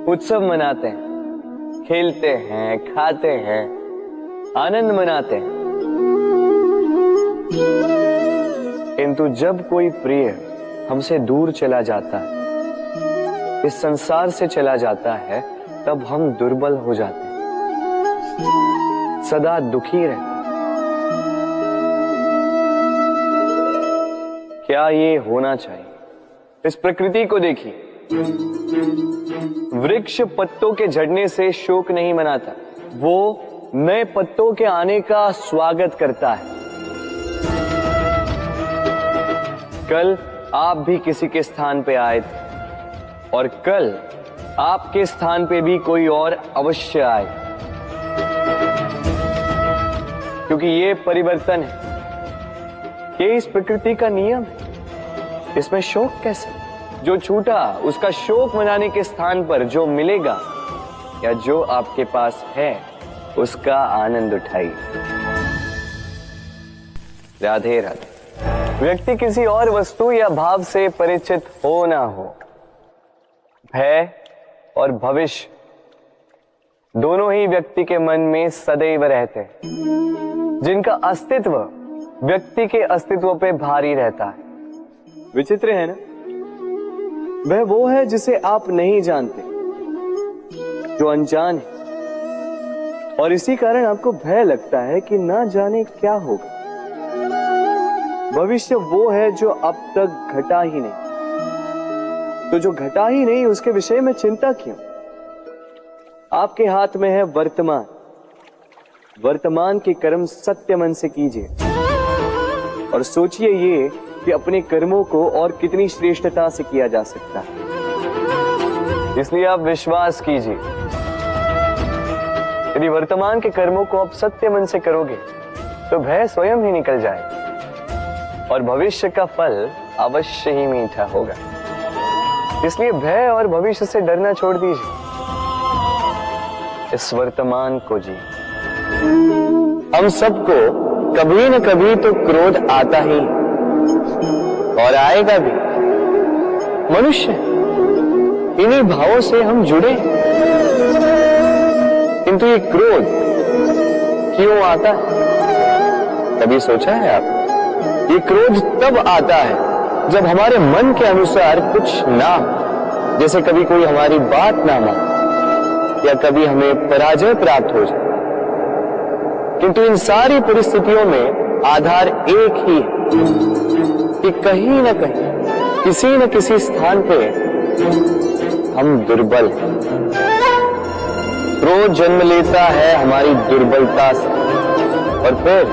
उत्सव मनाते हैं, खेलते हैं, खाते हैं, आनंद मनाते हैं। किंतु जब कोई प्रिय हमसे दूर चला जाता है, इस संसार से चला जाता है, तब हम दुर्बल हो जाते हैं, सदा दुखी रहते हैं। क्या ये होना चाहिए? इस प्रकृति को देखिए, वृक्ष पत्तों के झड़ने से शोक नहीं मनाता, वो नए पत्तों के आने का स्वागत करता है। कल आप भी किसी के स्थान पे आए थे और कल आपके स्थान पे भी कोई और अवश्य आए, क्योंकि ये परिवर्तन है, ये इस प्रकृति का नियम है। इसमें शोक कैसे? जो छूटा उसका शोक मनाने के स्थान पर जो मिलेगा या जो आपके पास है उसका आनंद उठाइए। राधे राधे। व्यक्ति किसी और वस्तु या भाव से परिचित हो ना हो, भय और भविष्य दोनों ही व्यक्ति के मन में सदैव रहते हैं, जिनका अस्तित्व व्यक्ति के अस्तित्व पे भारी रहता है। विचित्र है ना? वह वो है जिसे आप नहीं जानते, जो अनजान है, और इसी कारण आपको भय लगता है कि ना जाने क्या होगा। भविष्य वो है जो अब तक घटा ही नहीं, तो जो घटा ही नहीं उसके विषय में चिंता क्यों? आपके हाथ में है वर्तमान। वर्तमान के कर्म सत्य मन से कीजिए और सोचिए ये कि अपने कर्मों को और कितनी श्रेष्ठता से किया जा सकता है। इसलिए आप विश्वास कीजिए, यदि वर्तमान के कर्मों को आप सत्य मन से करोगे तो भय स्वयं ही निकल जाएगा और भविष्य का फल अवश्य ही मीठा होगा। इसलिए भय और भविष्य से डरना छोड़ दीजिए, इस वर्तमान को जी। हम सबको कभी न कभी तो क्रोध आता ही और आएगा भी। मनुष्य इन्हीं भावों से हम जुड़े, किंतु ये क्रोध क्यों आता है? कभी सोचा है आप? ये क्रोध तब आता है जब हमारे मन के अनुसार कुछ ना हो, जैसे कभी कोई हमारी बात ना माने या कभी हमें पराजय प्राप्त हो जाए। किंतु इन सारी परिस्थितियों में आधार एक ही है कि कहीं न कहीं, किसी न किसी स्थान पे हम दुर्बल हैं। क्रोध जन्म लेता है हमारी दुर्बलता से और फिर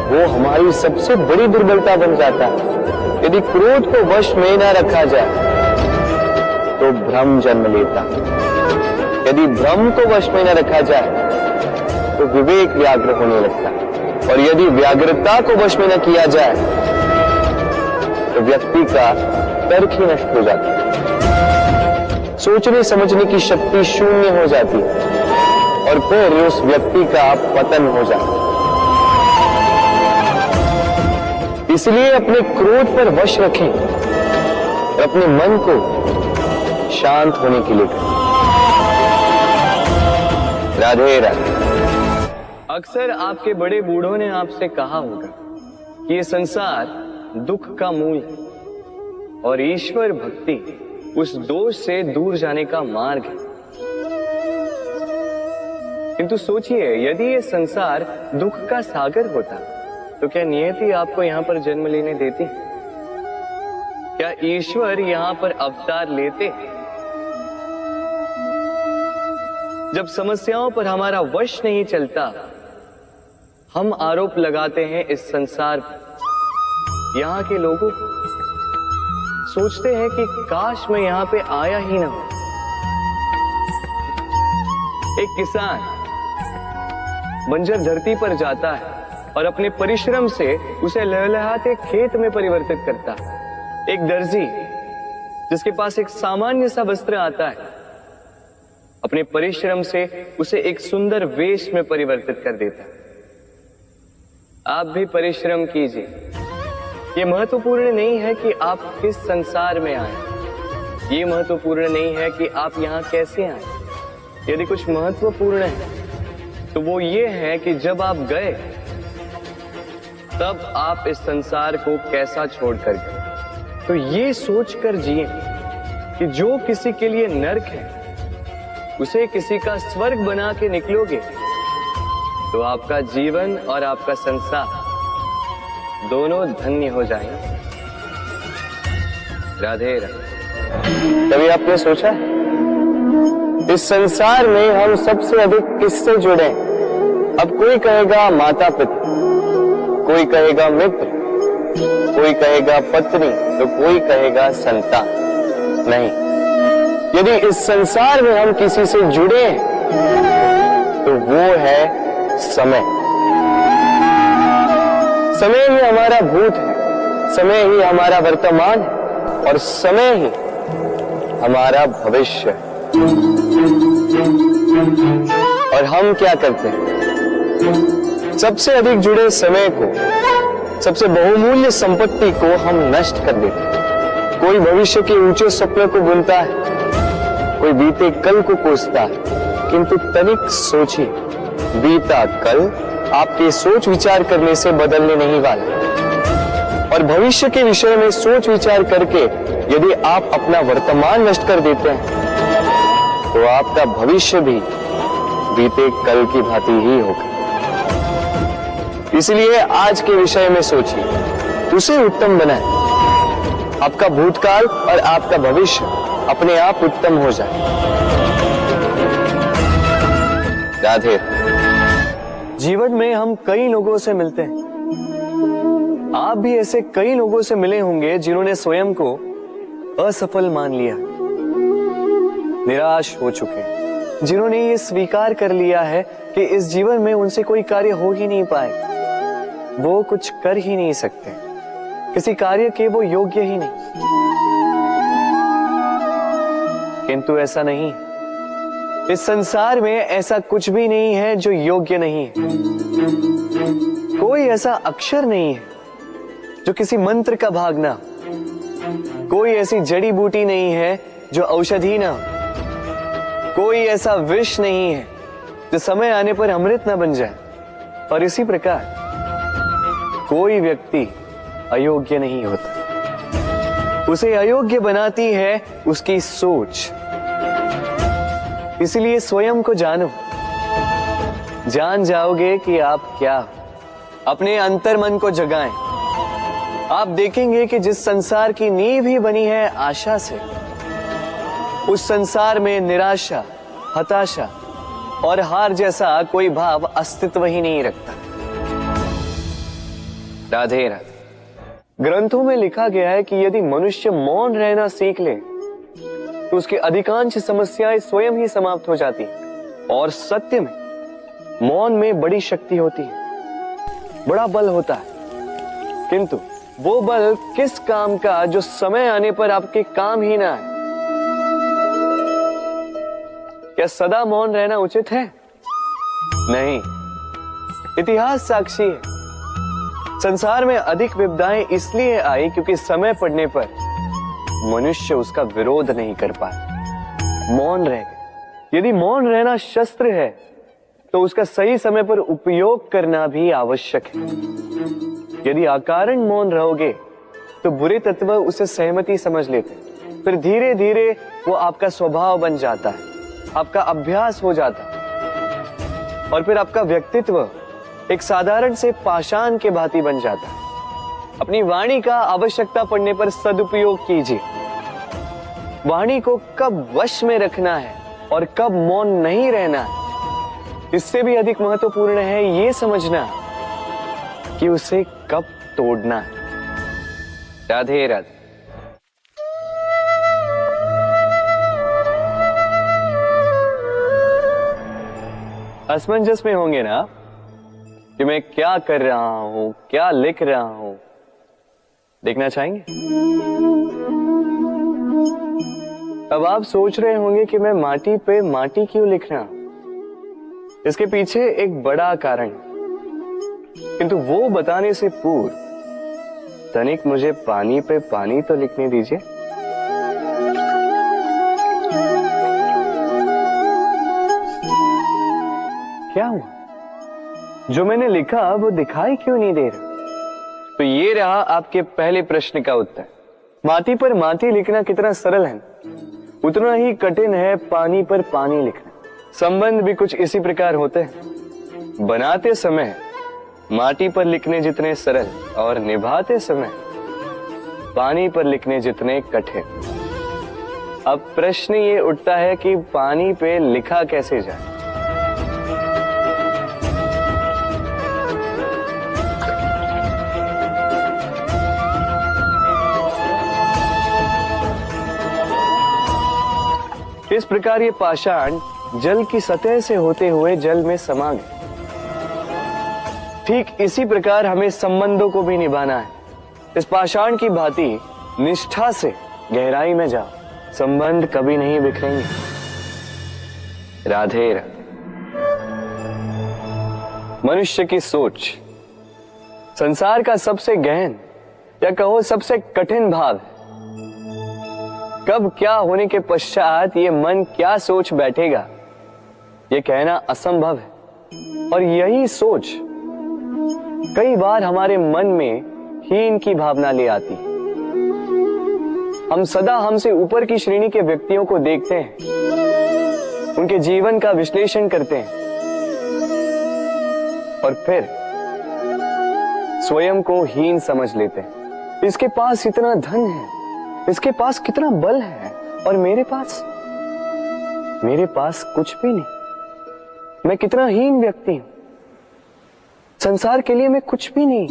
वो हमारी सबसे बड़ी दुर्बलता बन जाता है। यदि क्रोध को वश में न रखा जाए तो भ्रम जन्म लेता है। यदि भ्रम को वश में न रखा जाए तो विवेक व्याग्र होने लगता है, और यदि व्याग्रता को वश में न किया जाए तो व्यक्ति का तर्क ही नष्ट हो जाता है, सोचने समझने की शक्ति शून्य हो जाती है और फिर उस व्यक्ति का पतन हो जाता है। इसलिए अपने क्रोध पर वश रखें और अपने मन को शांत होने के लिए करें। राधे राधे। अक्सर आपके बड़े बूढ़ों ने आपसे कहा होगा कि ये संसार दुख का मूल है और ईश्वर भक्ति उस दोष से दूर जाने का मार्ग है। किंतु सोचिए, यदि ये संसार दुख का सागर होता तो क्या नियति आपको यहां पर जन्म लेने देती? क्या ईश्वर यहां पर अवतार लेते? जब समस्याओं पर हमारा वश नहीं चलता, हम आरोप लगाते हैं इस संसार पर। यहाँ के लोगों सोचते हैं कि काश मैं यहाँ पे आया ही ना हो। एक किसान बंजर धरती पर जाता है और अपने परिश्रम से उसे लहलहाते खेत में परिवर्तित करता है। एक दर्जी जिसके पास एक सामान्य सा वस्त्र आता है, अपने परिश्रम से उसे एक सुंदर वेश में परिवर्तित कर देता है। आप भी परिश्रम कीजिए। ये महत्वपूर्ण नहीं है कि आप किस संसार में आए, ये महत्वपूर्ण नहीं है कि आप यहाँ कैसे आए। यदि कुछ महत्वपूर्ण है तो वो ये है कि जब आप गए तब आप इस संसार को कैसा छोड़कर गए। तो ये सोचकर जिए कि जो किसी के लिए नरक है उसे किसी का स्वर्ग बना के निकलोगे तो आपका जीवन और आपका संसार दोनों धन्य हो जाएंगे। राधे राधे। कभी आपने सोचा इस संसार में हम सबसे अधिक किससे जुड़े? अब कोई कहेगा माता पिता, कोई कहेगा मित्र, कोई कहेगा पत्नी, तो कोई कहेगा संतान। नहीं, यदि इस संसार में हम किसी से जुड़े हैं तो वो है समय। समय ही हमारा भूत है, समय ही हमारा वर्तमान है और समय ही हमारा भविष्य है। और हम क्या करते हैं? सबसे अधिक जुड़े समय को, सबसे बहुमूल्य संपत्ति को हम नष्ट कर देते हैं। कोई भविष्य के ऊंचे सपने को बुनता है, कोई बीते कल को कोसता है, किंतु तनिक सोचिए, बीता कल आपके सोच विचार करने से बदलने नहीं वाला। और भविष्य के विषय में सोच विचार करके यदि आप अपना वर्तमान नष्ट कर देते हैं तो आपका भविष्य भी बीते कल की भांति ही होगा। इसलिए आज के विषय में सोचिए, उसे उत्तम बनाए। आपका भूतकाल और आपका भविष्य अपने आप उत्तम हो जाए। राधे। जीवन में हम कई लोगों से मिलते हैं। आप भी ऐसे कई लोगों से मिले होंगे जिन्होंने स्वयं को असफल मान लिया, निराश हो चुके, जिन्होंने ये स्वीकार कर लिया है कि इस जीवन में उनसे कोई कार्य हो ही नहीं पाए, वो कुछ कर ही नहीं सकते, किसी कार्य के वो योग्य ही नहीं। किंतु ऐसा नहीं, इस संसार में ऐसा कुछ भी नहीं है जो योग्य नहीं है। कोई ऐसा अक्षर नहीं है जो किसी मंत्र का भाग ना हो, कोई ऐसी जड़ी बूटी नहीं है जो औषधि ना हो, कोई ऐसा विष नहीं है जो समय आने पर अमृत ना बन जाए। और इसी प्रकार कोई व्यक्ति अयोग्य नहीं होता, उसे अयोग्य बनाती है उसकी सोच। इसलिए स्वयं को जानो, जान जाओगे कि आप क्या हो। अपने अंतर मन को जगाएं। आप देखेंगे कि जिस संसार की नींव ही बनी है आशा से, उस संसार में निराशा, हताशा और हार जैसा कोई भाव अस्तित्व ही नहीं रखता। राधे राधे। ग्रंथों में लिखा गया है कि यदि मनुष्य मौन रहना सीख ले तो उसकी अधिकांश समस्याएं स्वयं ही समाप्त हो जाती हैं। और सत्य में मौन में बड़ी शक्ति होती है, बड़ा बल होता है। किंतु वो बल किस काम का जो समय आने पर आपके काम ही ना है। क्या सदा मौन रहना उचित है? नहीं। इतिहास साक्षी है, संसार में अधिक विपदाएं इसलिए आई क्योंकि समय पड़ने पर मनुष्य उसका विरोध नहीं कर पाया, मौन रह गए। यदि मौन रहना शस्त्र है तो उसका सही समय पर उपयोग करना भी आवश्यक है। यदि अकारण मौन रहोगे तो बुरे तत्व उसे सहमति समझ लेते, फिर धीरे धीरे वो आपका स्वभाव बन जाता है, आपका अभ्यास हो जाता है और फिर आपका व्यक्तित्व एक साधारण से पाषाण के भांति बन जाता है। अपनी वाणी का आवश्यकता पड़ने पर सदुपयोग कीजिए। वाणी को कब वश में रखना है और कब मौन नहीं रहना है, इससे भी अधिक महत्वपूर्ण है ये समझना कि उसे कब तोड़ना है। राधे राधे। असमंजस में होंगे ना कि मैं क्या कर रहा हूं, क्या लिख रहा हूं, देखना चाहेंगे? अब आप सोच रहे होंगे कि मैं माटी पे माटी क्यों लिख रहा हूं। इसके पीछे एक बड़ा कारण, किंतु वो बताने से पूर्व तनिक मुझे पानी पे पानी तो लिखने दीजिए। क्या हुआ? जो मैंने लिखा वो दिखाई क्यों नहीं दे रहा? तो ये रहा आपके पहले प्रश्न का उत्तर। माटी पर माटी लिखना कितना सरल है, उतना ही कठिन है पानी पर पानी लिखना। संबंध भी कुछ इसी प्रकार होते हैं। बनाते समय माटी पर लिखने जितने सरल और निभाते समय पानी पर लिखने जितने कठिन। अब प्रश्न ये उठता है कि पानी पे लिखा कैसे जाए? इस प्रकार ये पाषाण जल की सतह से होते हुए जल में समा गए। ठीक इसी प्रकार हमें संबंधों को भी निभाना है। इस पाषाण की भांति निष्ठा से गहराई में जाओ, संबंध कभी नहीं बिखरेंगे। राधे राधे। मनुष्य की सोच संसार का सबसे गहन या कहो सबसे कठिन भाव है। कब क्या होने के पश्चात ये मन क्या सोच बैठेगा, ये कहना असंभव है। और यही सोच कई बार हमारे मन में हीन की भावना ले आती है। हम सदा हमसे ऊपर की श्रेणी के व्यक्तियों को देखते हैं, उनके जीवन का विश्लेषण करते हैं और फिर स्वयं को हीन समझ लेते हैं। इसके पास इतना धन है, इसके पास कितना बल है, और मेरे पास कुछ भी नहीं। मैं कितना हीन व्यक्ति हूं, संसार के लिए मैं कुछ भी नहीं।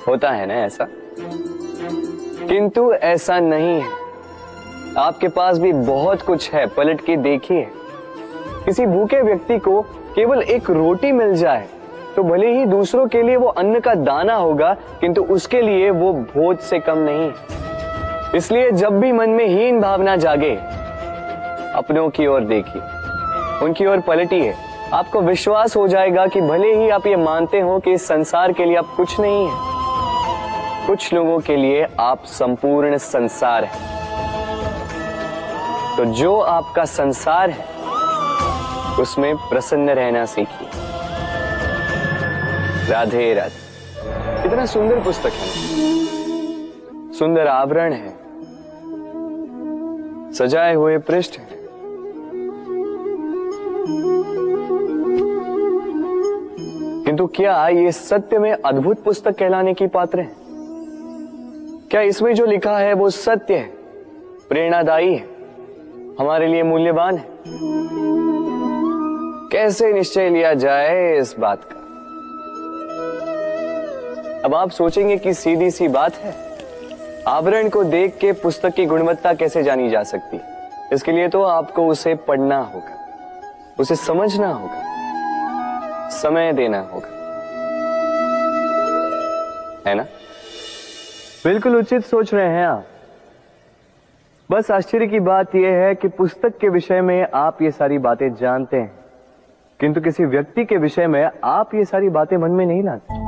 होता है ना ऐसा? किंतु ऐसा नहीं है। आपके पास भी बहुत कुछ है, पलट के देखिए। किसी भूखे व्यक्ति को केवल एक रोटी मिल जाए तो भले ही दूसरों के लिए वो अन्न का दाना होगा, किंतु उसके लिए वो भोज से कम नहीं। इसलिए जब भी मन में हीन भावना जागे, अपनों की ओर देखिए, उनकी ओर पलटिए। आपको विश्वास हो जाएगा कि भले ही आप ये मानते हो कि इस संसार के लिए आप कुछ नहीं है, कुछ लोगों के लिए आप संपूर्ण संसार है। तो जो आपका संसार है उसमें प्रसन्न रहना सीखिए। राधे राधे। कितना सुंदर पुस्तक है, सुंदर आवरण है, सजाए हुए पृष्ठ है। किंतु क्या ये सत्य में अद्भुत पुस्तक कहलाने की पात्र है? क्या इसमें जो लिखा है वो सत्य है, प्रेरणादायी है, हमारे लिए मूल्यवान है? कैसे निश्चय लिया जाए इस बात का? अब आप सोचेंगे कि सीधी सी बात है, आवरण को देख के पुस्तक की गुणवत्ता कैसे जानी जा सकती? इसके लिए तो आपको उसे पढ़ना होगा, उसे समझना होगा, समय देना होगा, है ना? बिल्कुल उचित सोच रहे हैं आप। बस आश्चर्य की बात यह है कि पुस्तक के विषय में आप ये सारी बातें जानते हैं, किंतु किसी व्यक्ति के विषय में आप ये सारी बातें मन में नहीं लाते।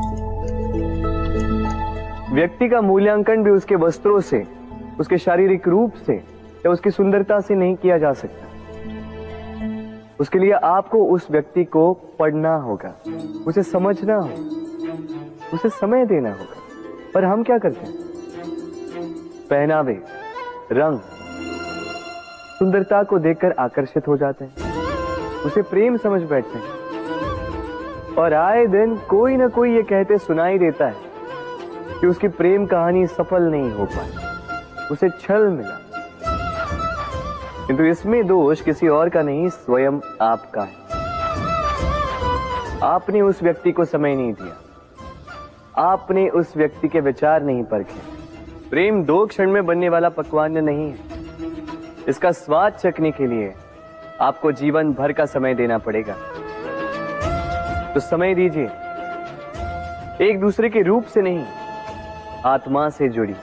व्यक्ति का मूल्यांकन भी उसके वस्त्रों से, उसके शारीरिक रूप से या उसकी सुंदरता से नहीं किया जा सकता। उसके लिए आपको उस व्यक्ति को पढ़ना होगा, उसे समझना होगा, उसे समय देना होगा। पर हम क्या करते हैं? पहनावे, रंग, सुंदरता को देखकर आकर्षित हो जाते हैं, उसे प्रेम समझ बैठते हैं, और आए दिन कोई ना कोई ये कहते सुनाई देता है कि उसकी प्रेम कहानी सफल नहीं हो पाई, उसे छल मिला। किंतु इसमें दोष किसी और का नहीं, स्वयं आपका है। आपने उस व्यक्ति को समय नहीं दिया, आपने उस व्यक्ति के विचार नहीं परखे। प्रेम 2 क्षण में बनने वाला पकवान नहीं है। इसका स्वाद चखने के लिए आपको जीवन भर का समय देना पड़ेगा। तो समय दीजिए, एक दूसरे के रूप से नहीं, आत्मा से जुड़ी।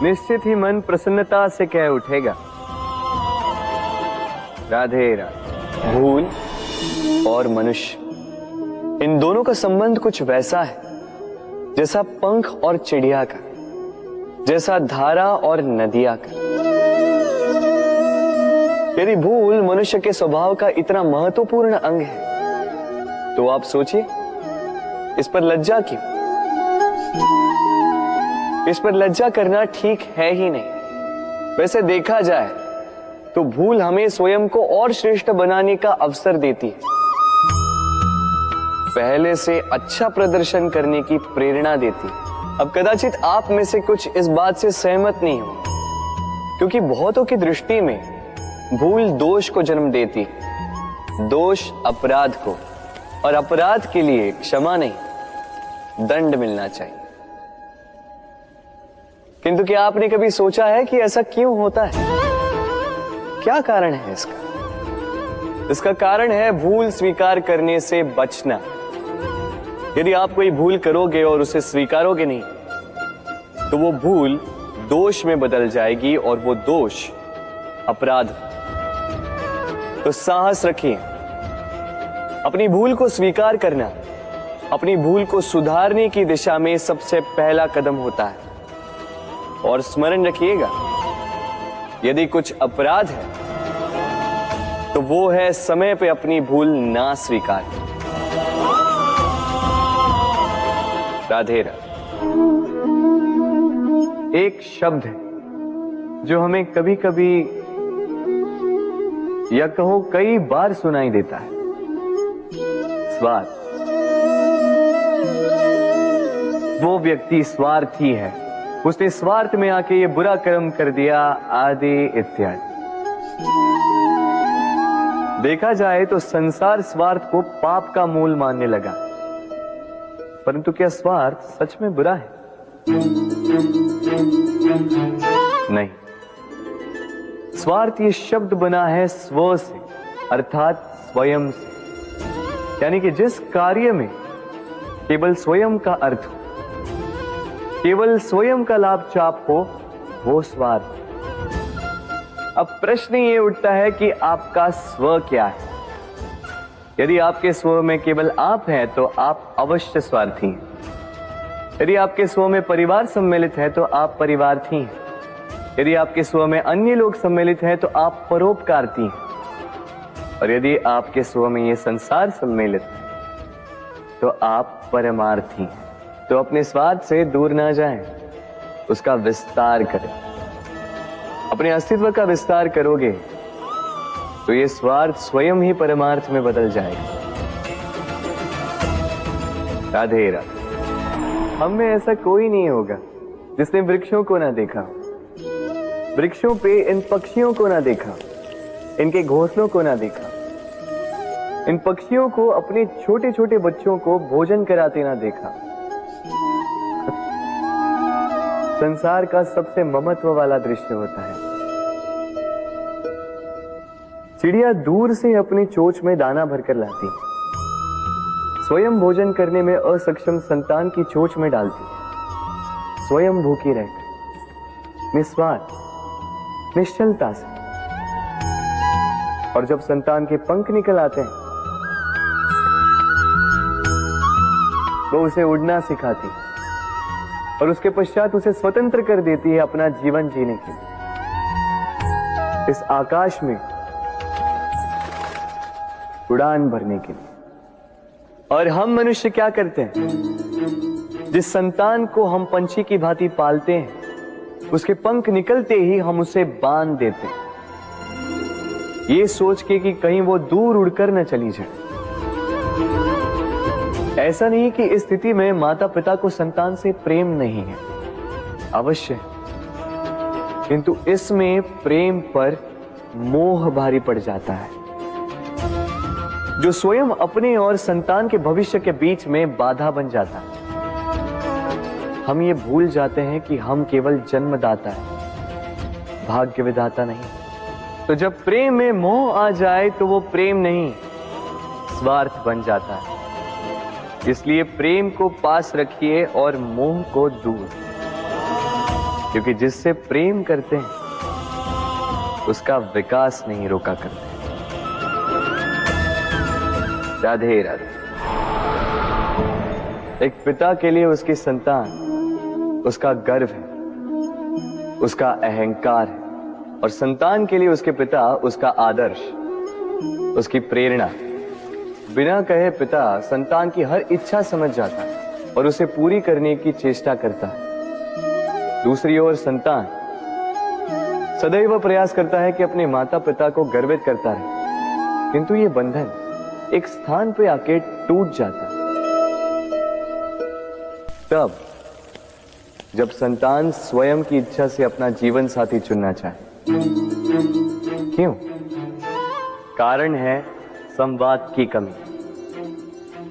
निश्चित ही मन प्रसन्नता से कह उठेगा, राधे राधे। भूल और मनुष्य, इन दोनों का संबंध कुछ वैसा है जैसा पंख और चिड़िया का, जैसा धारा और नदिया का। यदि भूल मनुष्य के स्वभाव का इतना महत्वपूर्ण अंग है तो आप सोचिए, इस पर लज्जा क्यों? इस पर लज्जा करना ठीक है ही नहीं। वैसे देखा जाए तो भूल हमें स्वयं को और श्रेष्ठ बनाने का अवसर देती है, पहले से अच्छा प्रदर्शन करने की प्रेरणा देती है। अब कदाचित आप में से कुछ इस बात से सहमत नहीं हो, क्योंकि बहुतों की दृष्टि में भूल दोष को जन्म देती, दोष अपराध को, और अपराध के लिए क्षमा नहीं दंड मिलना चाहिए। किंतु क्या आपने कभी सोचा है कि ऐसा क्यों होता है? क्या कारण है इसका? इसका कारण है भूल स्वीकार करने से बचना। यदि आप कोई भूल करोगे और उसे स्वीकारोगे नहीं तो वो भूल दोष में बदल जाएगी और वो दोष अपराध। तो साहस रखिए, अपनी भूल को स्वीकार करना अपनी भूल को सुधारने की दिशा में सबसे पहला कदम होता है। और स्मरण रखिएगा, यदि कुछ अपराध है तो वो है समय पे अपनी भूल ना स्वीकार। राधे राधे। एक शब्द है जो हमें कभी कभी या कहो कई बार सुनाई देता है, स्वार्थ। वो व्यक्ति स्वार्थी है, उसने स्वार्थ में आके ये बुरा कर्म कर दिया, आदि इत्यादि। देखा जाए तो संसार स्वार्थ को पाप का मूल मानने लगा, परंतु क्या स्वार्थ सच में बुरा है? नहीं। स्वार्थ ये शब्द बना है स्व से, अर्थात स्वयं से, यानी कि जिस कार्य में केवल स्वयं का अर्थ हो, केवल स्वयं का लाभ चाप हो, वो स्वार्थ। अब प्रश्न ये उठता है कि आपका स्व क्या है? यदि आपके स्व में केवल आप हैं तो आप अवश्य स्वार्थी हैं। यदि आपके स्व में परिवार सम्मिलित है तो आप परिवार्थी हैं। यदि आपके स्व में अन्य लोग सम्मिलित हैं तो आप परोपकारती हैं। और यदि आपके स्व में ये संसार सम्मिलित है तो आप परमार्थी हैं। तो अपने स्वार्थ से दूर ना जाएं, उसका विस्तार करें। अपने अस्तित्व का विस्तार करोगे तो ये स्वार्थ स्वयं ही परमार्थ में बदल जाएगा। राधे राधे। हम में ऐसा कोई नहीं होगा जिसने वृक्षों को ना देखा, वृक्षों पे इन पक्षियों को ना देखा, इनके घोंसलों को ना देखा, इन पक्षियों को अपने छोटे छोटे बच्चों को भोजन कराते ना देखा। संसार का सबसे ममत्व वाला दृश्य होता है। चिड़िया दूर से अपनी चोंच में दाना भरकर लाती, स्वयं भोजन करने में असक्षम संतान की चोंच में डालती, स्वयं भूखी रहकर निस्वार्थ निश्चलता से। और जब संतान के पंख निकल आते हैं वो उसे उड़ना सिखाती और उसके पश्चात उसे स्वतंत्र कर देती है अपना जीवन जीने के लिए। इस आकाश में उड़ान भरने के लिए। और हम मनुष्य क्या करते हैं? जिस संतान को हम पंछी की भांति पालते हैं, उसके पंख निकलते ही हम उसे बांध देते हैं, ये सोच के कि कहीं वो दूर उड़कर न चली जाए। ऐसा नहीं कि इस स्थिति में माता पिता को संतान से प्रेम नहीं है, अवश्य, किंतु इसमें प्रेम पर मोह भारी पड़ जाता है, जो स्वयं अपने और संतान के भविष्य के बीच में बाधा बन जाता है। हम ये भूल जाते हैं कि हम केवल जन्मदाता हैं, भाग्य विधाता नहीं। तो जब प्रेम में मोह आ जाए तो वो प्रेम नहीं, स्वार्थ बन जाता है। इसलिए प्रेम को पास रखिए और मोह को दूर, क्योंकि जिससे प्रेम करते हैं उसका विकास नहीं रोका करते। राधे राधे। एक पिता के लिए उसकी संतान उसका गर्व है, उसका अहंकार है, और संतान के लिए उसके पिता उसका आदर्श, उसकी प्रेरणा। बिना कहे पिता संतान की हर इच्छा समझ जाता है और उसे पूरी करने की चेष्टा करता है। दूसरी ओर संतान सदैव प्रयास करता है कि अपने माता पिता को गर्वित करता रहे, किंतु ये बंधन एक स्थान पे आके टूट जाता है। तब जब संतान स्वयं की इच्छा से अपना जीवन साथी चुनना चाहे। क्यों? कारण है संवाद की कमी।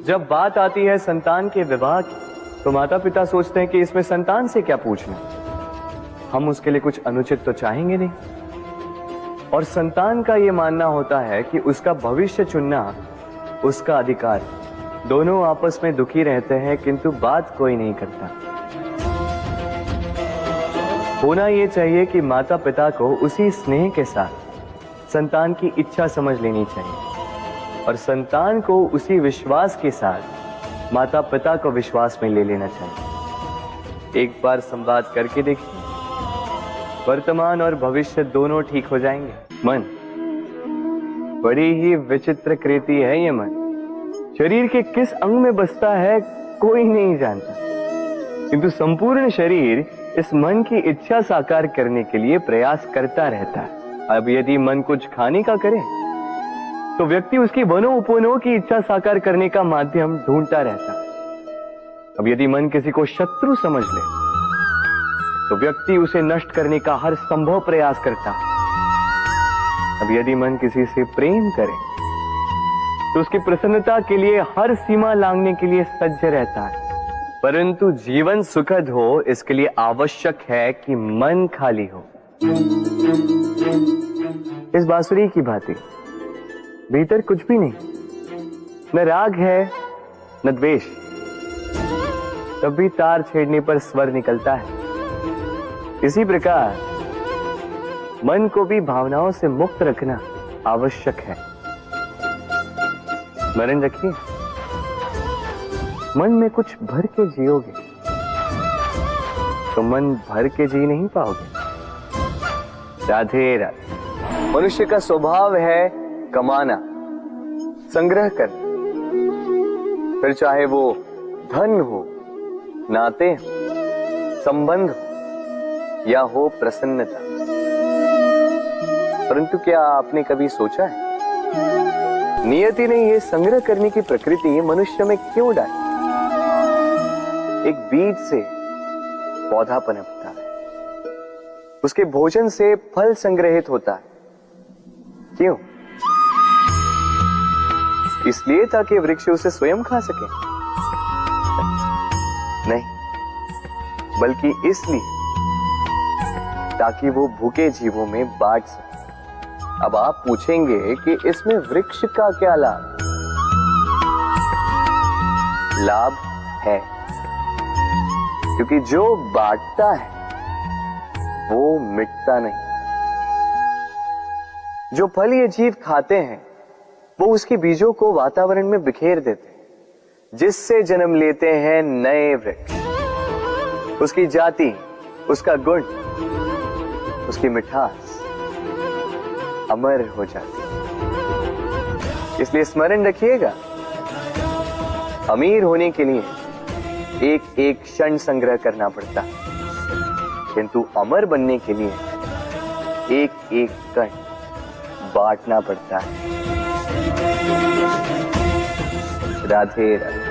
जब बात आती है संतान के विवाह की, तो माता पिता सोचते हैं कि इसमें संतान से क्या पूछना, हम उसके लिए कुछ अनुचित तो चाहेंगे नहीं। और संतान का यह मानना होता है कि उसका भविष्य चुनना उसका अधिकार है। दोनों आपस में दुखी रहते हैं, किंतु बात कोई नहीं करता। होना यह चाहिए कि माता पिता को उसी स्नेह के साथ संतान की इच्छा समझ लेनी चाहिए और संतान को उसी विश्वास के साथ माता पिता को विश्वास में ले लेना चाहिए। एक बार संवाद करके देखिए, वर्तमान और भविष्य दोनों ठीक हो जाएंगे। मन बड़ी ही विचित्र कृति है ये मन। शरीर के किस अंग में बसता है कोई नहीं जानता, किंतु संपूर्ण शरीर इस मन की इच्छा साकार करने के लिए प्रयास करता रहता है। अब यदि मन कुछ खाने का करे तो व्यक्ति उसकी वनो उपवनों की इच्छा साकार करने का माध्यम ढूंढता रहता है। अब यदि मन किसी को शत्रु समझ ले तो व्यक्ति उसे नष्ट करने का हर संभव प्रयास करता है। अब यदि मन किसी से प्रेम करे तो उसकी प्रसन्नता के लिए हर सीमा लांघने के लिए सज्ज रहता है। परंतु जीवन सुखद हो, इसके लिए आवश्यक है कि मन खाली हो। इस बांसुरी की भांति भीतर कुछ भी नहीं, न राग है न द्वेष, तब भी तार छेड़ने पर स्वर निकलता है। इसी प्रकार मन को भी भावनाओं से मुक्त रखना आवश्यक है। स्मरण रखिए, मन में कुछ भर के जियोगे तो मन भर के जी नहीं पाओगे। राधे राधे। मनुष्य का स्वभाव है कमाना, संग्रह करना, फिर चाहे वो धन हो, नाते हो, संबंध हो या हो प्रसन्नता। परंतु क्या आपने कभी सोचा है नियति ने यह संग्रह करने की प्रकृति मनुष्य में क्यों डाली? एक बीज से पौधा पनपता है, उसके भोजन से फल संग्रहित होता है। क्यों? इसलिए ताकि वृक्ष उसे स्वयं खा सके? नहीं, बल्कि इसलिए ताकि वो भूखे जीवों में बांट सके। अब आप पूछेंगे कि इसमें वृक्ष का क्या लाभ? लाभ है, क्योंकि जो बांटता है वो मिटता नहीं। जो फल ये जीव खाते हैं वो उसके बीजों को वातावरण में बिखेर देते हैं, जिससे जन्म लेते हैं नए वृक्ष। उसकी जाति, उसका गुण, उसकी मिठास अमर हो जाती है। इसलिए स्मरण रखिएगा, अमीर होने के लिए एक एक क्षण संग्रह करना पड़ता है, किंतु अमर बनने के लिए एक एक कण बांटना पड़ता है। राधे राधे।